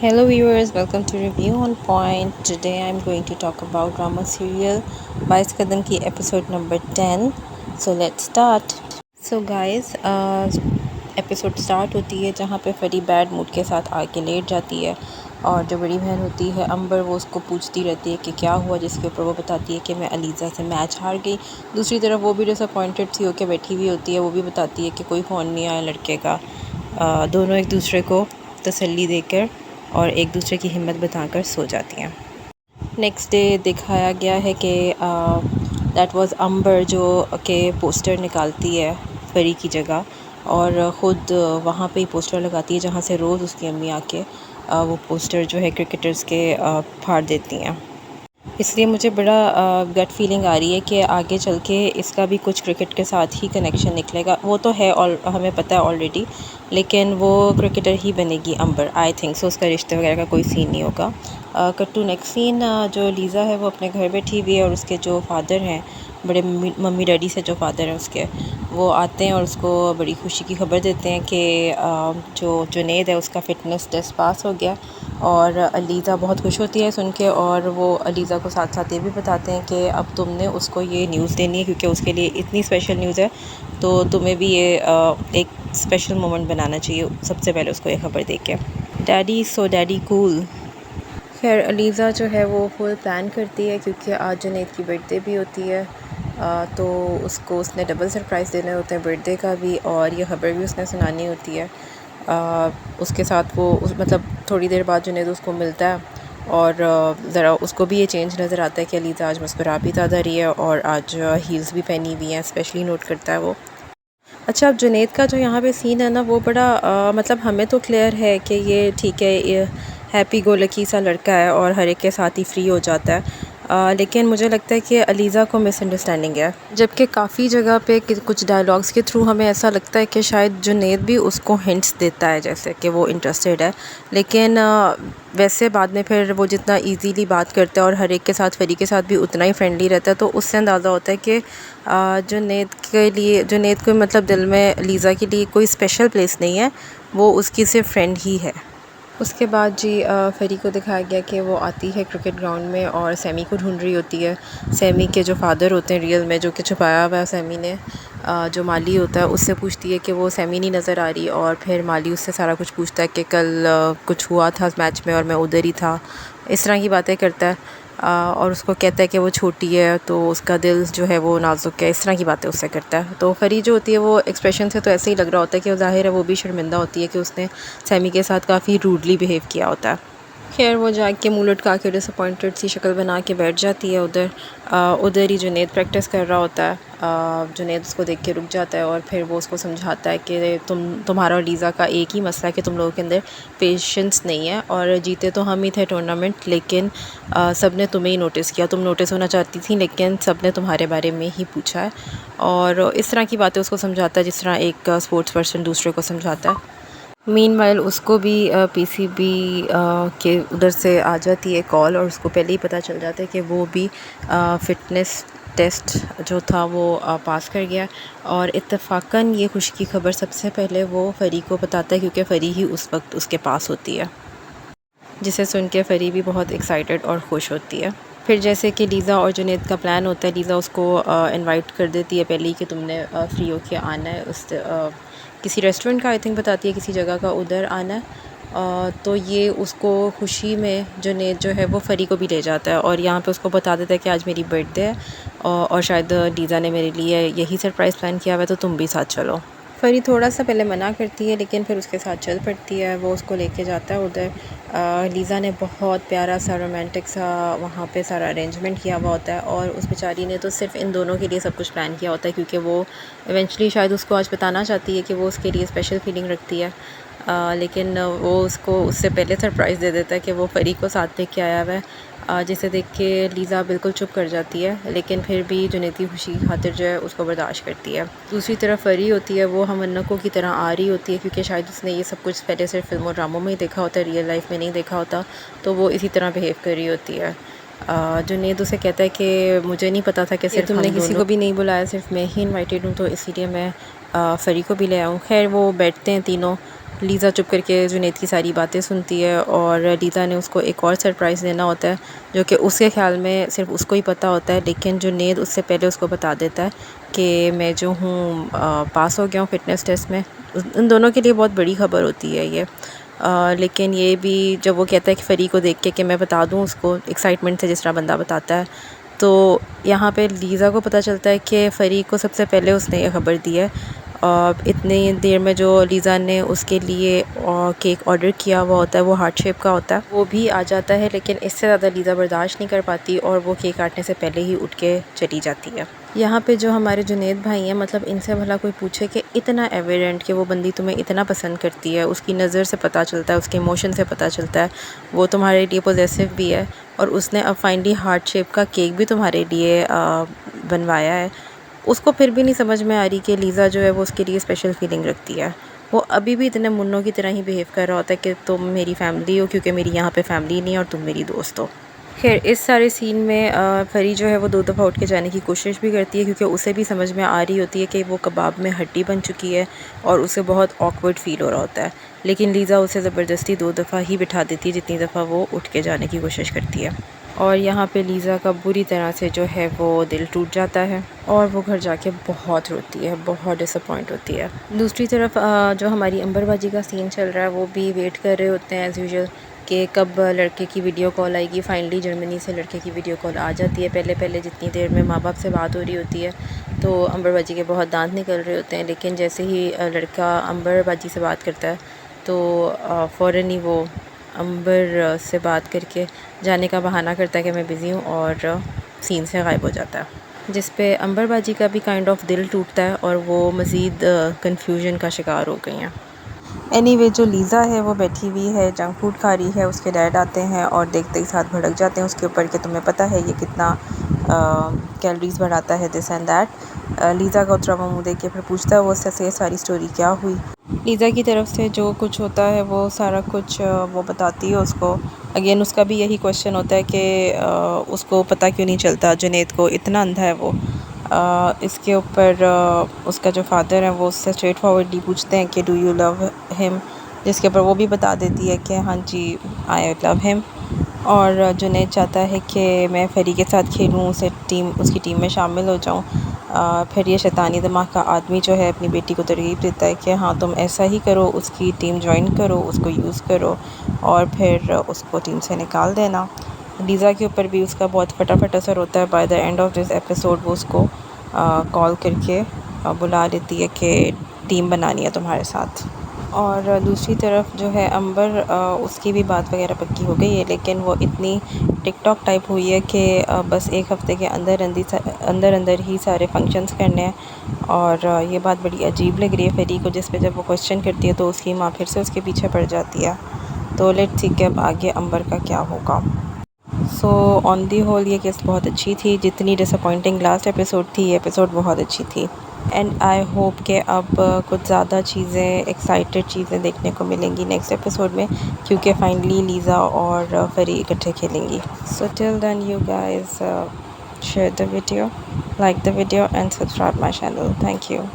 Hello viewers, welcome to Review on Point. Today I'm going to talk about drama serial Bais Kadam ki episode number 10. So let's start. So guys, episode start होती है जहाँ पे फरी bad mood के साथ आके late जाती है और जो बड़ी बहन होती है अंबर वो उसको पूछती रहती है कि क्या हुआ, जिसके ऊपर वो बताती है कि मैं अलीज़ा से मैच हार गई। दूसरी तरफ वो भी डिसअपॉइंटेड सी होकर बैठी हुई होती है, वो भी बताती है कि कोई फ़ोन नहीं आया लड़के का। दोनों एक दूसरे को तसल्ली देकर और एक दूसरे की हिम्मत बताकर सो जाती हैं। नेक्स्ट डे दिखाया गया है कि दैट वाज अंबर जो के पोस्टर निकालती है परी की जगह और ख़ुद वहाँ पे ही पोस्टर लगाती है जहाँ से रोज़ उसकी अम्मी आके वो पोस्टर जो है क्रिकेटर्स के फाड़ देती हैं। इसलिए मुझे बड़ा गट फीलिंग आ रही है कि आगे चल के इसका भी कुछ क्रिकेट के साथ ही कनेक्शन निकलेगा। वो तो है और हमें पता है ऑलरेडी, लेकिन वो क्रिकेटर ही बनेगी अंबर। आई थिंक सो उसका रिश्ते वगैरह का कोई सीन नहीं होगा। कट टू नेक्स्ट सीन, जो लीज़ा है वो अपने घर बैठी हुई है और उसके जो फादर हैं, बड़े मम्मी डैडी से जो फादर हैं उसके, वो आते हैं और उसको बड़ी खुशी की खबर देते हैं कि जो जुनैद है उसका फ़िटनेस टेस्ट पास हो गया। और अलीज़ा बहुत खुश होती है सुन के और वो अलीज़ा को साथ साथ ये भी बताते हैं कि अब तुमने उसको ये न्यूज़ देनी है क्योंकि उसके लिए इतनी स्पेशल न्यूज़ है, तो तुम्हें भी ये एक स्पेशल मोमेंट बनाना चाहिए सबसे पहले उसको ये खबर दे के। Daddy cool. खैर अलीज़ा जो है वो फुल प्लान करती है क्योंकि आज जुनैद की बर्थडे भी होती है। तो उसने डबल सरप्राइज़ देने होते हैं, बर्थडे का भी और ये खबर भी उसने सुनानी होती है। उसके साथ वो मतलब थोड़ी देर बाद जुनैद उसको मिलता है और ज़रा उसको भी ये चेंज नज़र आता है कि अलीज़ा आज मुस्कुरा भी ज़्यादा रही है और आज हील्स भी पहनी हुई हैं, स्पेशली नोट करता है वो। अच्छा, अब जुनैद का जो यहाँ पे सीन है ना वो बड़ा मतलब हमें तो क्लियर है कि ये ठीक है, ये हैप्पी गो लकी सा लड़का है और हर एक के साथ ही फ्री हो जाता है। लेकिन मुझे लगता है कि अलीज़ा को मिसअंडरस्टैंडिंग है, जबकि काफ़ी जगह पे कुछ डायलॉग्स के थ्रू हमें ऐसा लगता है कि शायद जुनैद भी उसको हिंट्स देता है जैसे कि वो इंटरेस्टेड है। लेकिन वैसे बाद में फिर वो जितना इजीली बात करता है और हर एक के साथ फरी के साथ भी उतना ही फ्रेंडली रहता है, तो उससे अंदाज़ा होता है कि जुनैद को मतलब दिल में लीज़ा के लिए कोई स्पेशल प्लेस नहीं है, वो उसकी सिर्फ फ्रेंड ही है। उसके बाद जी फरी को दिखाया गया कि वो आती है क्रिकेट ग्राउंड में और सैमी को ढूंढ रही होती है। सैमी के जो फादर होते हैं रियल में, जो कि छुपाया हुआ है सैमी ने, जो माली होता है उससे पूछती है कि वो सैमी नहीं नज़र आ रही और फिर माली उससे सारा कुछ पूछता है कि कल कुछ हुआ था मैच में और मैं उधर ही था, इस तरह की बातें करता है। और उसको कहता है कि वो छोटी है तो उसका दिल जो है वो नाजुक है, इस तरह की बातें उससे करता है। तो फरी जो होती है वो एक्सप्रेशन से तो ऐसे ही लग रहा होता है कि वो ज़ाहिर है वो भी शर्मिंदा होती है कि उसने सैमी के साथ काफ़ी रूडली बिहेव किया होता है। खैर वो जाके मुँह लटका के डिसअपॉइंटेड सी शक्ल बना के बैठ जाती है उधर। उधर ही जुनैद प्रैक्टिस कर रहा होता है। जुनैद उसको देख के रुक जाता है और फिर वो उसको समझाता है कि तुम्हारा और लीज़ा का एक ही मसला है कि तुम लोगों के अंदर पेशेंस नहीं है और जीते तो हम ही थे टूर्नामेंट, लेकिन सब ने तुम्हें ही नोटिस किया। तुम नोटिस होना चाहती थी लेकिन सब ने तुम्हारे बारे में ही पूछा है, और इस तरह की बातें उसको समझाता है जिस तरह एक स्पोर्ट्स पर्सन दूसरे को समझाता है। मीनवाइल उसको भी पीसीबी के उधर से आ जाती है कॉल और उसको पहले ही पता चल जाता है कि वो भी फ़िटनेस टेस्ट जो था वो पास कर गया। और इत्तेफाकन ये खुशी की खबर सबसे पहले वो फरी को बताता है क्योंकि फ़री ही उस वक्त उसके पास होती है, जिसे सुन के फ़री भी बहुत एक्साइटेड और खुश होती है। फिर जैसे कि लीज़ा और जुनैद का प्लान होता है, लीज़ा उसको इनवाइट कर देती है पहले ही कि तुमने फ्री होके आना है, उस किसी रेस्टोरेंट का आई थिंक बताती है, किसी जगह का, उधर आना है। तो ये उसको खुशी में जुनैद जो है वो फ़री को भी ले जाता है और यहाँ पे उसको बता देता है कि आज मेरी बर्थडे है और शायद लीज़ा ने मेरे लिए यही सरप्राइज़ प्लान किया हुआ है, तो तुम भी साथ चलो। फ़री थोड़ा सा पहले मना करती है लेकिन फिर उसके साथ चल पड़ती है, वो उसको लेके जाता है उधर। लीज़ा ने बहुत प्यारा सा रोमांटिक सा वहाँ पे सारा अरेंजमेंट किया हुआ होता है और उस बेचारी ने तो सिर्फ इन दोनों के लिए सब कुछ प्लान किया होता है क्योंकि वो इवेंचुअली शायद उसको आज बताना चाहती है कि वो उसके लिए स्पेशल फीलिंग रखती है। लेकिन वो उसको उससे पहले सरप्राइज़ दे देता है कि वो फ़री को साथ लेके आया हुआ है, जिसे देख के लीज़ा बिल्कुल चुप कर जाती है लेकिन फिर भी जुनैद की खुशी की खातिर जो है उसको बर्दाश्त करती है। दूसरी तरफ फ़री होती है, वो हमन्नकों की तरह आ रही होती है क्योंकि शायद उसने ये सब कुछ पहले सिर्फ फिल्मों और ड्रामों में ही देखा होता है, रियल लाइफ में नहीं देखा होता, तो वो इसी तरह बिहेव कर रही होती है। जुनैद उसे कहता है कि मुझे नहीं पता था कि सिर्फ तुमने किसी को भी नहीं बुलाया, सिर्फ मैं ही इनवाइटेड हूँ, तो इसीलिए मैं फ़री को भी ले आऊँ। खैर वो बैठते हैं तीनों लीज़ा चुप करके जुनैद की सारी बातें सुनती है और लीज़ा ने उसको एक और सरप्राइज़ देना होता है जो कि उसके ख़्याल में सिर्फ उसको ही पता होता है, लेकिन जुनैद उससे पहले उसको बता देता है कि मैं जो हूँ पास हो गया हूँ फ़िटनेस टेस्ट में। उन दोनों के लिए बहुत बड़ी ख़बर होती है ये। लेकिन ये भी जब वो कहता है कि फ़री को देख के कि मैं बता दूँ उसको, एक्साइटमेंट से जिस तरह बंदा बताता है, तो यहाँ पे लीज़ा को पता चलता है कि फ़री को सबसे पहले उसने ये ख़बर दी है। इतनी देर में जो लीज़ा ने उसके लिए केक ऑर्डर किया हुआ होता है वो हार्ट शेप का होता है, वो भी आ जाता है, लेकिन इससे ज़्यादा लीज़ा बर्दाश्त नहीं कर पाती और वो केक काटने से पहले ही उठ के चली जाती है। यहाँ पे जो हमारे जुनैद भाई हैं, मतलब इनसे भला कोई पूछे कि इतना एविडेंट कि वो बंदी तुम्हें इतना पसंद करती है, उसकी नज़र से पता चलता है, उसके इमोशन से पता चलता है, वो तुम्हारे लिए पॉजेसिव भी है और उसने अब फाइनली हार्ट शेप का केक भी तुम्हारे लिए बनवाया है, उसको फिर भी नहीं समझ में आ रही कि लीज़ा जो है वो उसके लिए स्पेशल फीलिंग रखती है। वो अभी भी इतने मुन्नों की तरह ही बिहेव कर रहा होता है कि तुम मेरी फैमिली हो, क्योंकि मेरी यहाँ पे फैमिली नहीं है और तुम मेरी दोस्त हो। खैर, इस सारे सीन में फ़री जो है वो 2 दफ़ा उठ के जाने की कोशिश भी करती है, क्योंकि उसे भी समझ में आ रही होती है कि वो कबाब में हड्डी बन चुकी है और उसे बहुत ऑकवर्ड फ़ील हो रहा होता है। लेकिन लीज़ा उसे ज़बरदस्ती 2 दफ़ा ही बिठा देती है जितनी दफ़ा वो उठ के जाने की कोशिश करती है। और यहाँ पे लीज़ा का बुरी तरह से जो है वो दिल टूट जाता है और वो घर जाके बहुत रोती है, बहुत डिसअपॉइंट होती है। दूसरी तरफ जो हमारी अंबर बाजी का सीन चल रहा है वो भी वेट कर रहे होते हैं एज़ यूजुअल कि कब लड़के की वीडियो कॉल आएगी। फाइनली जर्मनी से लड़के की वीडियो कॉल आ जाती है। पहले पहले जितनी देर में माँ बाप से बात हो रही होती है तो अंबर बाजी के बहुत दांत निकल रहे होते हैं, लेकिन जैसे ही लड़का अंबर बाजी से बात करता है तो फ़ौरन ही वो अंबर से बात करके जाने का बहाना करता है कि मैं बिज़ी हूँ और सीन से गायब हो जाता है, जिस पे अंबर बाजी का भी काइंड ऑफ दिल टूटता है और वो मज़ीद कन्फ्यूजन का शिकार हो गई हैं। एनीवे जो लीज़ा है वो बैठी हुई है, जंक फूड खा रही है। उसके डैड आते हैं और देखते ही साथ भड़क जाते हैं उसके ऊपर कि तुम्हें पता है ये कितना कैलोरीज़ बढ़ाता है, दिस एंड दैट। लीज़ा का उतरा मुँह देख के फिर पूछता है वो उससे सारी स्टोरी क्या हुई। लीज़ा की तरफ से जो कुछ होता है वो सारा कुछ वो बताती है उसको। अगेन उसका भी यही क्वेश्चन होता है कि उसको पता क्यों नहीं चलता, जुनैद को इतना अंधा है वो। इसके ऊपर उसका जो फादर है वो उससे स्ट्रेट फॉरवर्डली पूछते हैं कि डू यू लव हिम, जिसके ऊपर वो भी बता देती है कि हाँ जी आई लव हिम। और जुनैद चाहता है कि मैं फ़री के साथ खेलूँ, उसकी टीम में शामिल हो जाऊँ। फिर ये शैतानी दिमाग का आदमी जो है अपनी बेटी को तरग़ीब देता है कि हाँ तुम ऐसा ही करो, उसकी टीम ज्वाइन करो, उसको यूज़ करो और फिर उसको टीम से निकाल देना। लीज़ा के ऊपर भी उसका बहुत फटाफट असर होता है। By the end of this episode वो उसको कॉल करके बुला लेती है कि टीम बनानी है तुम्हारे साथ। और दूसरी तरफ जो है अंबर, उसकी भी बात वगैरह पक्की हो गई है, लेकिन वो इतनी टिकटॉक टाइप हुई है कि बस एक हफ़्ते के अंदर अंदर ही सारे फंक्शंस करने हैं। और ये बात बड़ी अजीब लग रही है फ़री को, जिस पे जब वो क्वेश्चन करती है तो उसकी माँ फिर से उसके पीछे पड़ जाती है। तो लेट्स सी कि अब आगे अंबर का क्या होगा। सो ऑन दी होल ये केस बहुत अच्छी थी। जितनी डिसअपॉइंटिंग लास्ट एपिसोड थी, ये एपिसोड बहुत अच्छी थी। एंड आई होप कि अब कुछ ज़्यादा चीज़ें, एक्साइटेड चीज़ें देखने को मिलेंगी नेक्स्ट एपिसोड में, क्योंकि फाइनली लीज़ा और फ़री इकट्ठे खेलेंगी। So till then you guys share the video, like the video and subscribe my channel. Thank you.